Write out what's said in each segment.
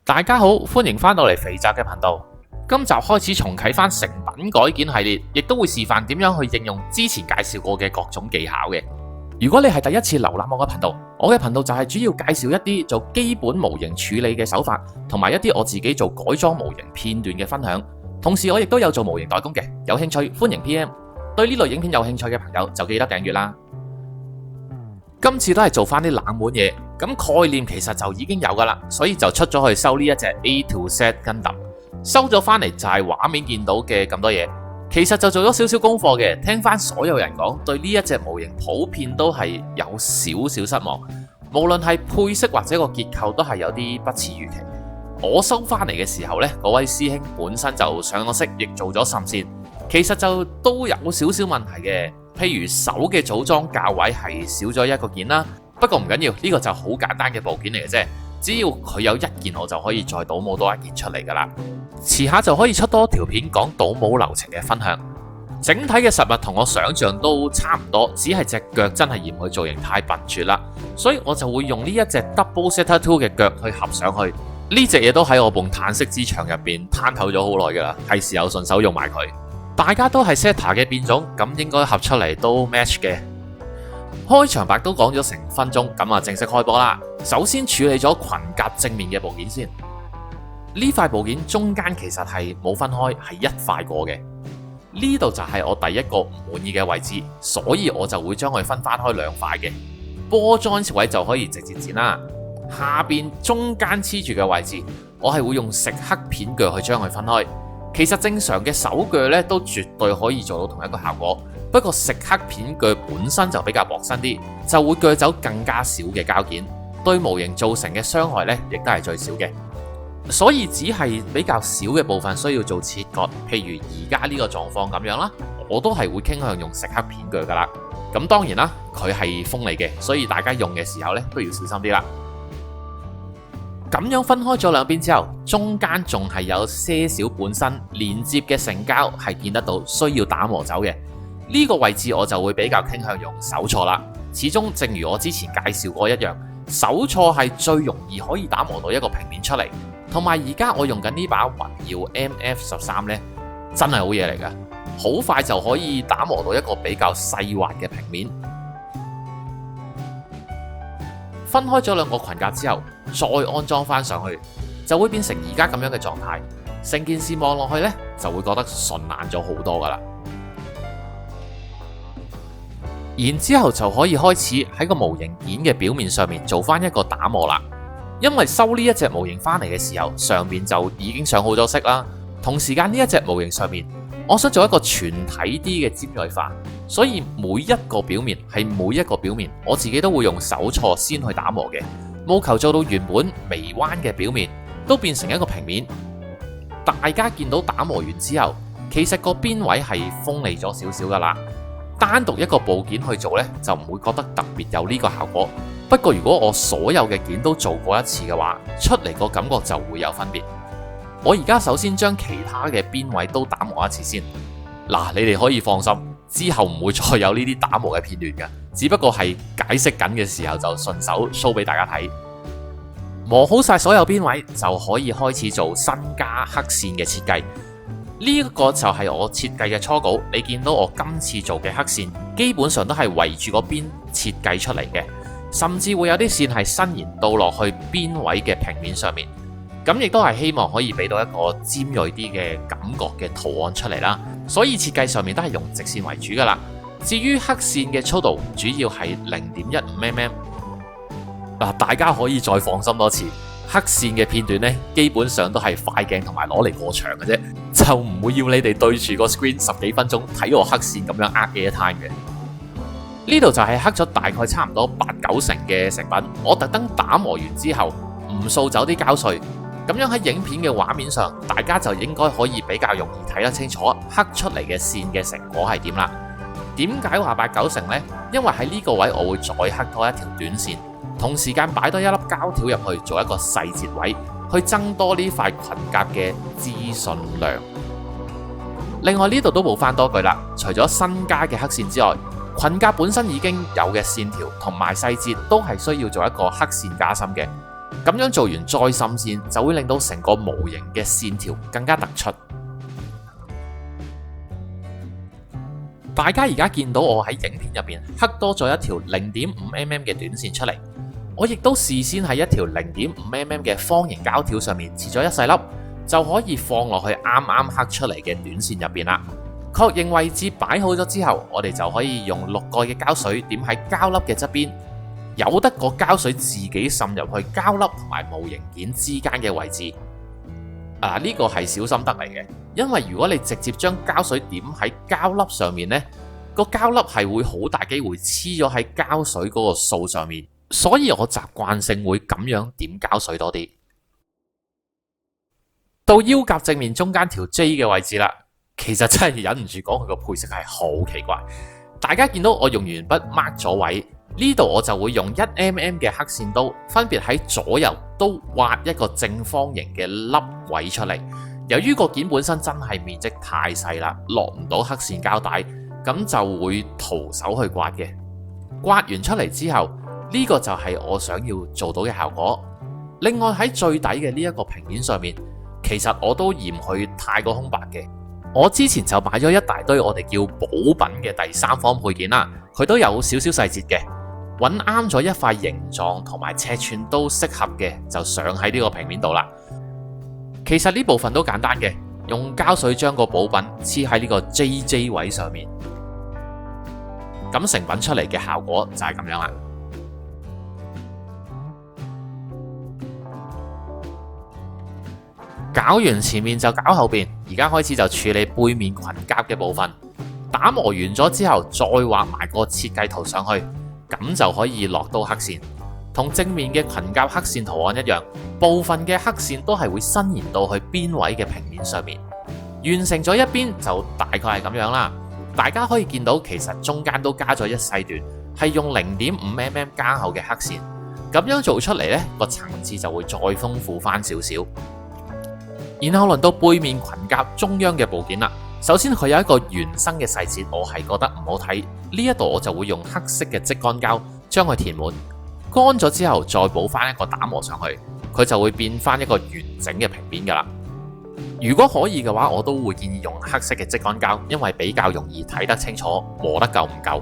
大家好，歡迎翻到嚟肥宅嘅頻道。今集開始重啟翻成品改建系列，亦都會示範點樣去應用之前介紹過嘅各種技巧嘅。如果你係第一次瀏覽我嘅頻道，我嘅頻道就係主要介紹一啲做基本模型處理嘅手法，同埋一啲我自己做改裝模型片段嘅分享。同時我亦都有做模型代工嘅，有興趣歡迎 PM。對呢類影片有興趣嘅朋友就記得訂閱啦。今次都係做翻啲冷門嘢，咁概念其實就已經有噶啦，所以就出咗去收呢一隻 A to Z Gundam，收咗翻嚟就係畫面見到嘅咁多嘢。其實就做咗少少功課嘅，聽翻所有人講，對呢一隻模型普遍都係有少少失望，無論係配色或者個結構都係有啲不似預期。我收翻嚟嘅時候呢，嗰位師兄本身就上咗色，亦做咗滲線，其實就都有少少問題嘅。譬如手嘅組裝較位係少咗一個件啦，不過唔緊要，呢個就好簡單嘅部件嚟嘅啫，只要佢有一件，我就可以再倒模多一件出嚟噶啦。遲下就可以出多條片講倒模流程嘅分享。整體嘅實物同我想象都差唔多，只係隻腳真係嫌佢造型太笨拙啦，所以我就會用呢一隻 Double Setter Tool 嘅腳去合上去。呢隻嘢都喺我埲嘆息之牆入邊攤透咗好耐噶啦，係時候順手用埋佢。大家都係 Setter 嘅變種，咁應該合出嚟都 match 嘅。開場白都講咗成分鐘，咁啊正式開波啦。首先處理咗裙甲正面嘅部件先。呢塊部件中間其實係冇分開，係一塊過嘅。呢度就係我第一個唔滿意嘅位置，所以我就會將佢分翻開兩塊嘅。波 joint 位就可以直接剪啦。下邊中間黐住嘅位置，我係會用食黑片鋸去將佢分開。其實正常嘅手鋸咧都絕對可以做到同一個效果，不過食黑片鋸本身就比較薄身啲，就會鋸走更加少嘅膠件，對模型造成嘅傷害咧亦都係最少嘅。所以只係比較少嘅部分需要做切割，譬如而家呢個狀況咁樣啦，我都係會傾向用食黑片鋸噶啦。咁當然啦，佢係鋒利嘅，所以大家用嘅時候咧都要小心啲啦。咁樣分開咗兩邊之後，中間仲係有些少本身連接嘅成膠係見得到，需要打磨走嘅。呢個位置我就會比較傾向用手銼啦。始終正如我之前介紹過一樣，手銼係最容易可以打磨到一個平面出嚟。同埋而家我用緊呢把雲耀 MF13 呢，真係好嘢嚟㗎，好快就可以打磨到一個比較細滑嘅平面。分開咗兩個裙甲之後，再安裝翻上去，就會變成而家咁樣嘅狀態。成件事望落去呢，就會覺得順眼咗好多噶啦。然之後就可以開始喺個模型件嘅表面上面做翻一個打磨啦。因為收呢一隻模型翻嚟嘅時候，上面就已經上好咗色啦。同時間呢一隻模型上面，我想做一個全體啲嘅尖銳化，所以每一個表面，我自己都會用手銼先去打磨嘅，務求做到原本微彎嘅表面都變成一個平面。大家見到打磨完之後，其實個邊位係鋒利咗少少噶啦。單獨一個部件去做呢，就唔會覺得特別有呢個效果。不過如果我所有嘅件都做過一次嘅話，出嚟個感覺就會有分別。我而家首先將其他嘅邊位都打磨一次先。嗱，你哋可以放心，之後唔會再有呢啲打磨嘅片段嘅，只不過係解釋緊嘅時候就順手 show 俾大家睇。磨好晒所有邊位就可以開始做新加黑線嘅設計。呢個就係我設計嘅初稿。你見到我今次做嘅黑線基本上都係圍住個邊設計出嚟嘅，甚至會有啲線係伸延到落去邊位嘅平面上面。咁亦都係希望可以俾到一個尖銳啲嘅感覺嘅圖案出嚟啦。所以設計上面都係用直線為主噶啦。至於黑線嘅粗度主要係 0.15mm。嗱，大家可以再放心多次，黑線嘅片段呢，基本上都係快鏡同埋攞嚟過場嘅啫，就唔會要你哋對住個 screen 10幾分鐘睇我黑線咁樣呃 airtime 嘅。呢度就係黑咗大概差唔多8-9成嘅成品，我特登打磨完之後唔掃走啲膠碎，咁樣喺影片嘅畫面上，大家就應該可以比較容易睇得清楚黑出嚟嘅線嘅成果係點啦。點解話8-9成呢？因為喺呢個位我會再黑多一條短線，同時間擺多一粒膠條入去做一個細節位，去增多呢塊裙甲嘅資訊量。另外呢度都冇翻多句啦，除咗新加嘅黑線之外，裙甲本身已經有嘅線條同埋細節都係需要做一個黑線加深嘅。咁咁樣做完再滲線，就會令到成個模型嘅線條更加突出。大家而家見到我喺影片入邊刻多咗一條 0.5mm 嘅短線出嚟，我亦都事先喺一條 0.5mm 嘅方形膠條上面切咗一細粒，就可以放落去啱啱刻出嚟嘅短線入邊啦。確認位置擺好咗之後，我哋就可以用6個嘅膠水點喺膠粒嘅側邊，由得個膠水自己滲入去膠粒同埋模型件之間嘅位置。呢個係小心得嚟嘅，因為如果你直接將膠水點喺膠粒上面呢，個膠粒係會好大機會黐咗喺膠水嗰個掃上面，所以我習慣性會咁樣點膠水多啲。到腰夾正面中間條 J 嘅位置啦，其實真係忍唔住講佢個配色係好奇怪。大家見到我用完筆 mark 咗位，呢度我就會用1mm 嘅黑線刀，分別喺左右都畫一個正方形嘅凹位出嚟。由於個件本身真係面積太細啦，落唔到黑線膠帶，咁就會徒手去刮嘅。刮完出嚟之後，呢個就係我想要做到嘅效果。另外喺最底嘅呢一個平面上面，其實我都嫌佢太過空白嘅。我之前就買咗一大堆我哋叫補品嘅第三方配件啦，佢都有少少細節嘅，揾啱咗一塊形狀同埋尺寸都適合嘅，就上喺呢個平面度啦。其實呢部分都簡單嘅，用膠水將個補品黐喺呢個 JJ 位上面，咁成品出嚟嘅效果就係咁樣啦。搞完前面就搞後邊，而家開始就處理背面裙甲嘅部分。打磨完咗之後，再畫埋個設計圖上去，咁就可以落到黑線。同正面嘅裙甲黑線圖案一樣，部分嘅黑線都係會伸延到去邊位嘅平面上面。完成咗一邊就大概係咁樣啦。大家可以見到，其實中間都加咗一細段，係用 0.5mm 加厚嘅黑線。咁樣做出嚟呢，個層次就會再豐富翻少少。然後輪到背面裙甲中央嘅部件啦。首先佢有一個原生嘅細節，我係覺得唔好睇。呢一度我就會用黑色嘅積乾膠將佢填滿，乾咗之後再補翻一個打磨上去，佢就會變翻一個完整嘅平面噶啦。如果可以嘅話，我都會建議用黑色嘅積乾膠，因為比較容易睇得清楚，磨得夠唔夠。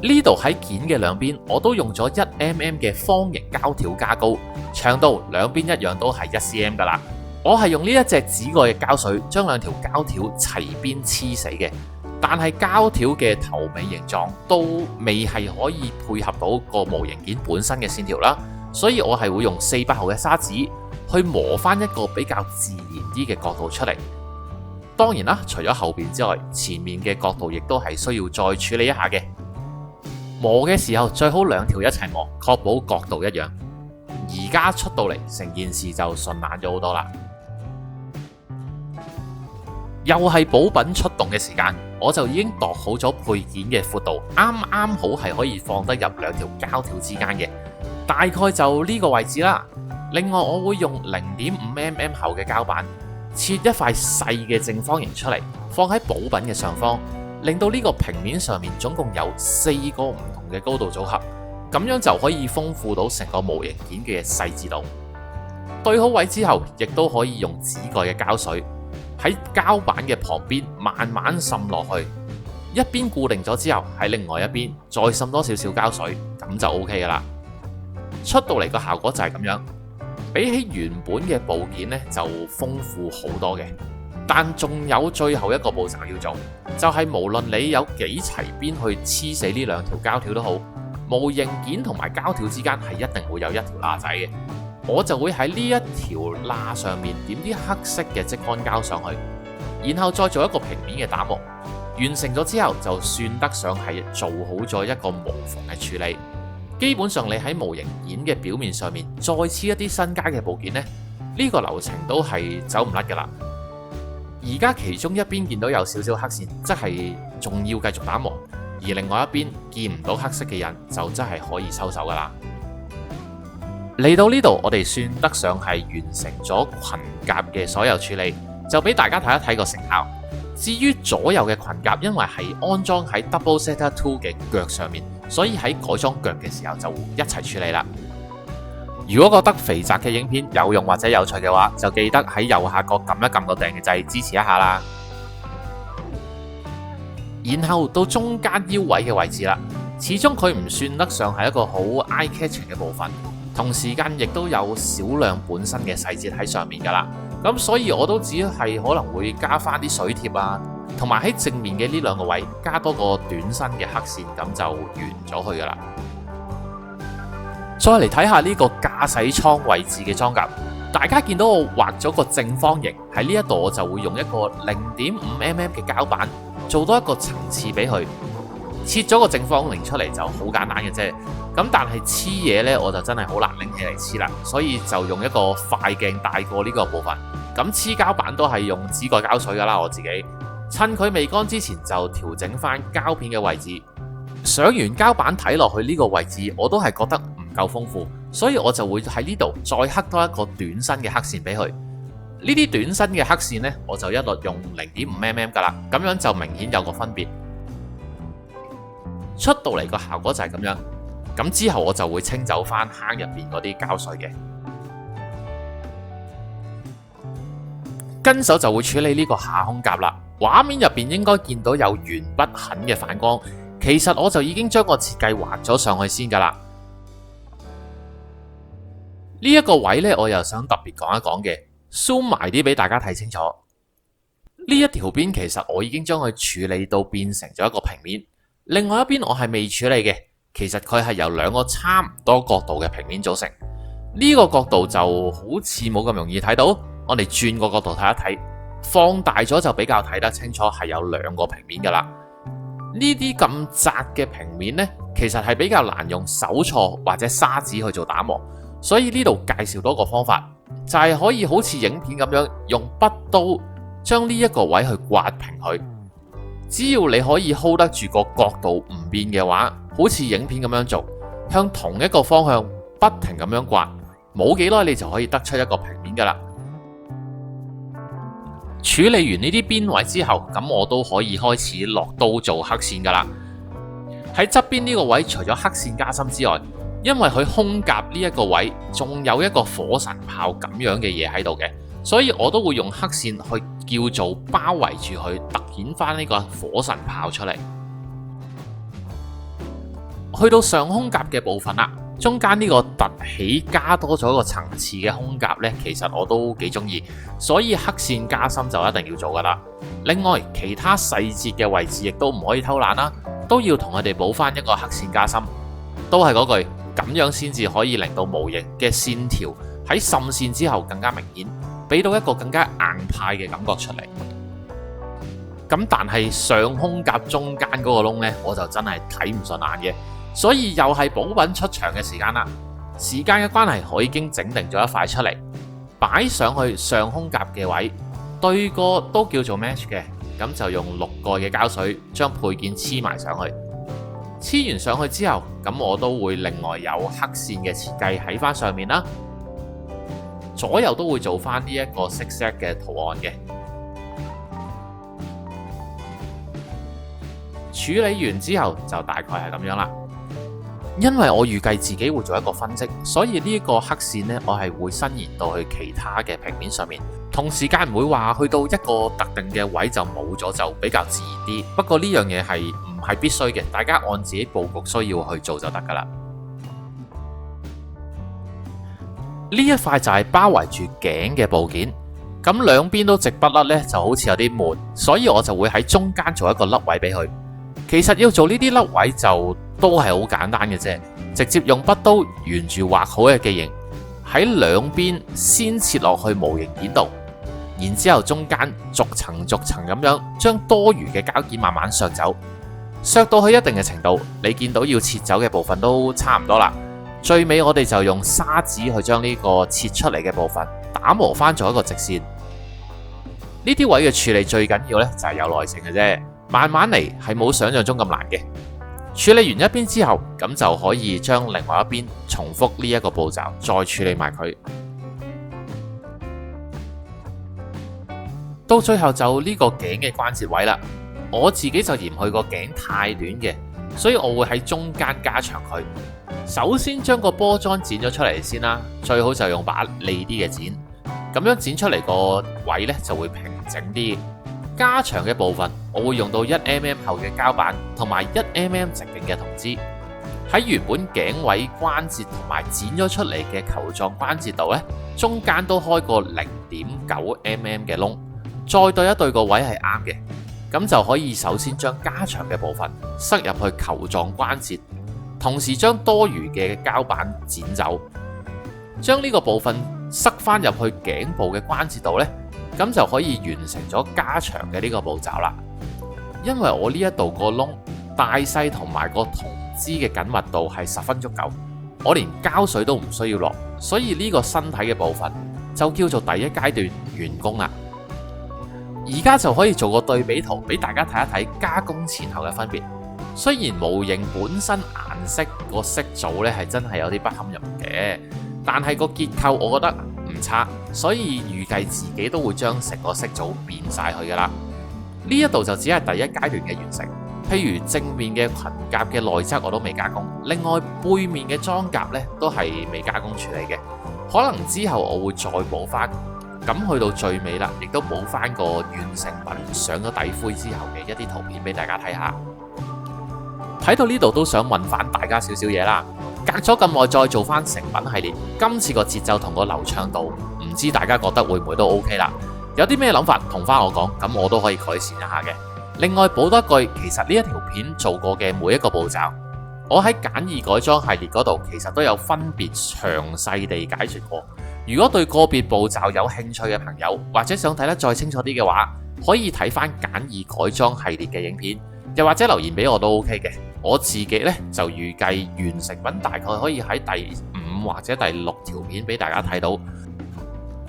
呢度喺件嘅兩邊，我都用咗1mm 嘅方形膠條加高，長度兩邊一樣都係1cm 噶啦。我係用呢一隻紫蓋嘅膠水將兩條膠條齊邊黐死嘅，但係膠條嘅頭尾形狀都未係可以配合到個模型件本身嘅線條啦，所以我係會用400毫嘅砂紙去磨翻一個比較自然啲嘅角度出嚟。當然啦，除咗後邊之外，前面嘅角度亦都係需要再處理一下嘅。磨嘅時候最好兩條一齊磨，確保角度一樣。而家出到嚟，成件事就順眼咗好多啦。又係補品出動嘅時間，我就已經度好咗配件嘅闊度，啱啱好係可以放得入兩條膠條之間嘅，大概就呢個位置啦。另外我會用 0.5mm 厚嘅膠板切一塊細嘅正方形出嚟，放喺補品嘅上方，令到呢個平面上面總共有4個唔同嘅高度組合，咁樣就可以豐富到成個模型件嘅細緻度。對好位之後，亦都可以用紫蓋嘅膠水喺膠板嘅旁邊慢慢滲落去，一邊固定咗之後，喺另外一邊再滲多少少膠水，咁就 OK 噶啦。出到嚟個效果就係咁樣，比起原本嘅部件呢，就豐富好多嘅。但仲有最後一個步驟要做，就係無論你有幾齊邊去黐死呢兩條膠條都好，模型件同埋膠條之間係一定會有一條罅仔嘅。我就會喺呢一條罅上面點啲黑色嘅積乾膠上去，然後再做一個平面嘅打磨。完成咗之後，就算得上係做好咗一個無縫嘅處理。基本上你喺模型件嘅表面上面再黐一啲新加嘅部件呢，呢個流程都係走唔甩噶啦。而家其中一邊見到有少少黑線，即係仲要繼續打磨；而另外一邊見唔到黑色嘅印，就真係可以收手噶啦。嚟到呢度，我哋算得上係完成咗裙甲嘅所有處理，就俾大家睇一睇個成效。至於左右嘅裙甲，因為係安裝喺 Double Setter 2嘅腳上面，所以喺改裝腳嘅時候就一齊處理啦。如果覺得肥宅嘅影片有用或者有趣嘅話，就記得喺右下角撳一撳個訂閱掣支持一下啦。然後到中間腰位嘅位置啦，始終佢唔算得上係一個好 eye catching 嘅部分，同時間亦都有少量本身嘅細節喺上面噶啦。咁所以我都只係可能會加翻啲水貼啊，同埋喺正面嘅呢兩個位加多個短身嘅黑線，咁就完咗去噶啦。再嚟睇下呢個駕駛艙位置嘅裝甲，大家見到我畫咗個正方形喺呢一度，我就會用一個0.5mm 嘅膠板做多一個層次俾佢，切咗個正方形出嚟就好簡單嘅啫。咁但係黐嘢呢，我就真係好難拎起嚟黐啦，所以就用一個快鏡帶過呢個部分。咁黐膠板都係用紙蓋膠水噶啦，我自己趁佢未乾之前就調整翻膠片嘅位置。上完膠板睇落去呢個位置，我都係覺得唔夠豐富，所以我就會喺呢度再刻多一個短身嘅黑線俾佢。呢啲短身嘅黑線呢，我就一律用0.5mm 噶啦，咁樣就明顯有個分別。出到嚟個效果就係咁樣。咁之後我就會清走翻坑入邊嗰啲膠水嘅，跟手就會處理呢個下胸甲啦。畫面入邊應該見到有鉛筆痕嘅反光，其實我就已經將個設計畫咗上去先噶啦。呢一個位呢，我又想特別講一講嘅，zoom 埋啲俾大家睇清楚。呢一條邊其實我已經將佢處理到變成咗一個平面，另外一邊我係未處理嘅。其實佢係由兩個差唔多角度嘅平面組成，呢個角度就好似冇咁容易睇到，我哋轉個角度睇一睇，放大咗就比較睇得清楚，係有兩個平面噶啦。呢啲咁窄嘅平面呢，其實係比較難用手銼或者砂紙去做打磨，所以呢度介紹多個方法，就係可以好似影片咁樣用筆刀將呢一個位去刮平佢。只要你可以 hold 得住個角度唔變嘅話，好似影片咁樣做，向同一個方向不停咁樣刮，冇幾耐你就可以得出一個平面噶啦。處理完呢啲邊位之後，咁我都可以開始落刀做黑線噶啦。喺側邊呢個位，除咗黑線加深之外，因為佢胸甲呢一個位仲有一個火神炮咁樣嘅嘢喺度嘅，所以我都會用黑線去叫做包圍住佢，凸顯翻呢個火神炮出嚟。去到上胸甲嘅部分啦，中間呢個凸起加多咗一個層次嘅胸甲呢，其實我都幾中意，所以黑線加深就一定要做噶啦。另外其他細節嘅位置亦都唔可以偷懶啦，都要同佢哋補翻一個黑線加深。都係嗰句，咁樣先至可以令到模型嘅線條喺滲線之後更加明顯，俾到一個更加硬派嘅感覺出嚟。咁但係上胸甲中間嗰個窿呢，我就真係睇唔順眼嘅。所以又係補品出場嘅時間啦，時間嘅關係，我已經整定咗一塊出嚟，擺上去上胸甲嘅位，對個都叫做 match 嘅，咁就用6個嘅膠水將配件黐埋上去。黐完上去之後，咁我都會另外有黑線嘅設計喺翻上面啦，左右都會做翻呢一個色 set 嘅圖案嘅。處理完之後就大概係咁樣啦。因為我預計自己會做一個分析，所以呢一個黑線呢，我係會伸延到去其他嘅平面上面，同時間唔會話去到一個特定嘅位就冇咗，就比較自然啲。不過呢樣嘢係唔係必須嘅，大家按自己佈局需要去做就得噶啦。呢一塊就係包圍住頸嘅部件，咁兩邊都直不甩呢，就好似有啲悶，所以我就會喺中間做一個凹位俾佢。其實要做呢啲凹位就都係好簡單嘅啫，直接用筆刀沿住畫好嘅記形喺兩邊先切落去模型件度，然之後中間逐層逐層咁樣將多餘嘅膠件慢慢削走，削到去一定嘅程度，你見到要切走嘅部分都差唔多啦。最尾我哋就用砂紙去將呢個切出嚟嘅部分打磨翻做一個直線。呢啲位嘅處理最緊要呢，就係有耐性嘅啫。慢慢嚟，係冇想象中咁難嘅。處理完一邊之後，咁就可以將另外一邊重複呢一個步驟，再處理埋佢。到最後就呢個頸嘅關節位啦，我自己就嫌佢個頸太短嘅，所以我會喺中間加長佢。首先將個波樁剪咗出嚟先啦，最好就用把利啲嘅剪，咁樣剪出嚟個位呢就會平整啲。加長嘅部分，我會用到1mm 厚嘅膠板同埋1mm 直徑嘅銅枝。喺原本頸位關節同埋剪咗出嚟嘅球狀關節度呢，中間都開個0.9mm 嘅窿，再對一對個位係啱嘅，咁就可以首先將加長嘅部分塞入去球狀關節，同時將多餘嘅膠板剪走，將呢個部分塞翻入去頸部嘅關節度呢，咁就可以完成咗加長嘅呢個步驟啦。因為我呢一度個窿大細同埋個銅枝嘅緊密度係十分足夠，我連膠水都唔需要落，所以呢個身體嘅部分就叫做第一階段完工啦。而家就可以做個對比圖俾大家睇一睇加工前後嘅分別。雖然模型本身顏色個色組咧係真係有啲不堪入目嘅，但係個結構我覺得唔差，所以預計自己都會將成個色組變晒佢噶啦。呢一度就只係第一階段嘅完成。譬如正面嘅裙甲嘅內側我都未加工，另外背面嘅裝甲咧都係未加工處理嘅，可能之後我會再補翻。咁去到最尾啦，亦都補翻個完成品上咗底灰之後嘅一啲圖片俾大家睇下。睇到呢度都想問翻大家少少嘢啦。隔咗咁耐再做翻成品系列，今次個節奏同個流暢度，唔知大家覺得會唔會都 OK 啦？有啲咩諗法同翻我講，咁我都可以改善一下嘅。另外補多一句，其實呢一條片做過嘅每一個步驟，我喺簡易改裝系列嗰度其實都有分別詳細地解說過。如果對個別步驟有興趣嘅朋友，或者想睇得再清楚啲嘅話，可以睇翻簡易改裝系列嘅影片，又或者留言俾我都 OK 嘅。我自己呢，就預計完成品大概可以喺第5或者第6條片俾大家睇到。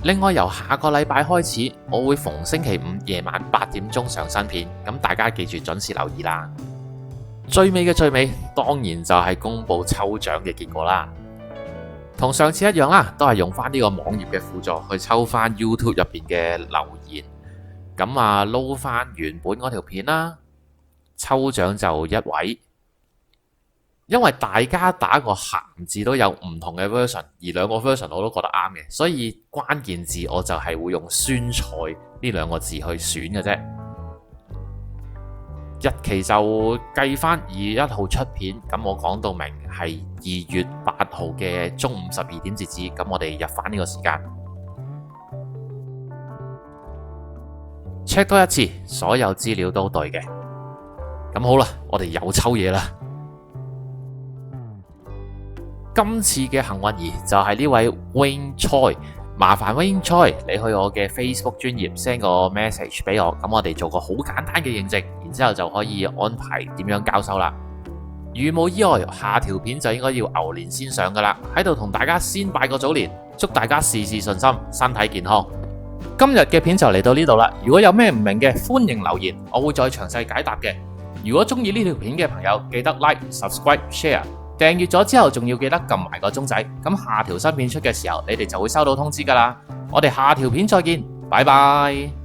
另外由下個禮拜開始，我會逢星期5夜晚8點鐘上新片，咁大家記住準時留意啦。最尾嘅最尾，當然就係公布抽獎嘅結果啦。同上次一樣啦，都係用翻呢個網頁嘅輔助去抽翻 YouTube 入邊嘅留言，咁啊撈翻原本嗰條片啦。抽獎就1位，因為大家打個鹹字都有唔同嘅 version， 而兩個 version 我都覺得啱嘅，所以關鍵字我就係會用酸菜呢2個字去選嘅啫。日期就計翻2月1號出片，咁我講到明係2月8號嘅中午12點截止，咁我哋入翻呢個時間 check 多一次，所有資料都對嘅。咁好啦，我哋又抽嘢啦。今次嘅幸運兒就係呢位 Wayne Choi， 麻煩 Wayne Choi 你去我嘅 Facebook 專頁 send 個 message 俾我，咁我哋做個好簡單嘅認證，然之後就可以安排點樣交收啦。如無意外，下條片就應該要牛年先上噶啦，喺度同大家先拜個早年，祝大家事事順心，身體健康。今日嘅片就嚟到呢度啦，如果有咩唔明嘅，歡迎留言，我會再詳細解答嘅。如果中意呢條片嘅朋友，記得 like、subscribe、share。訂閱咗之後，仲要記得撳埋個鐘仔，咁下條新片出嘅時候，你哋就會收到通知噶啦。我哋下條片再見，拜拜。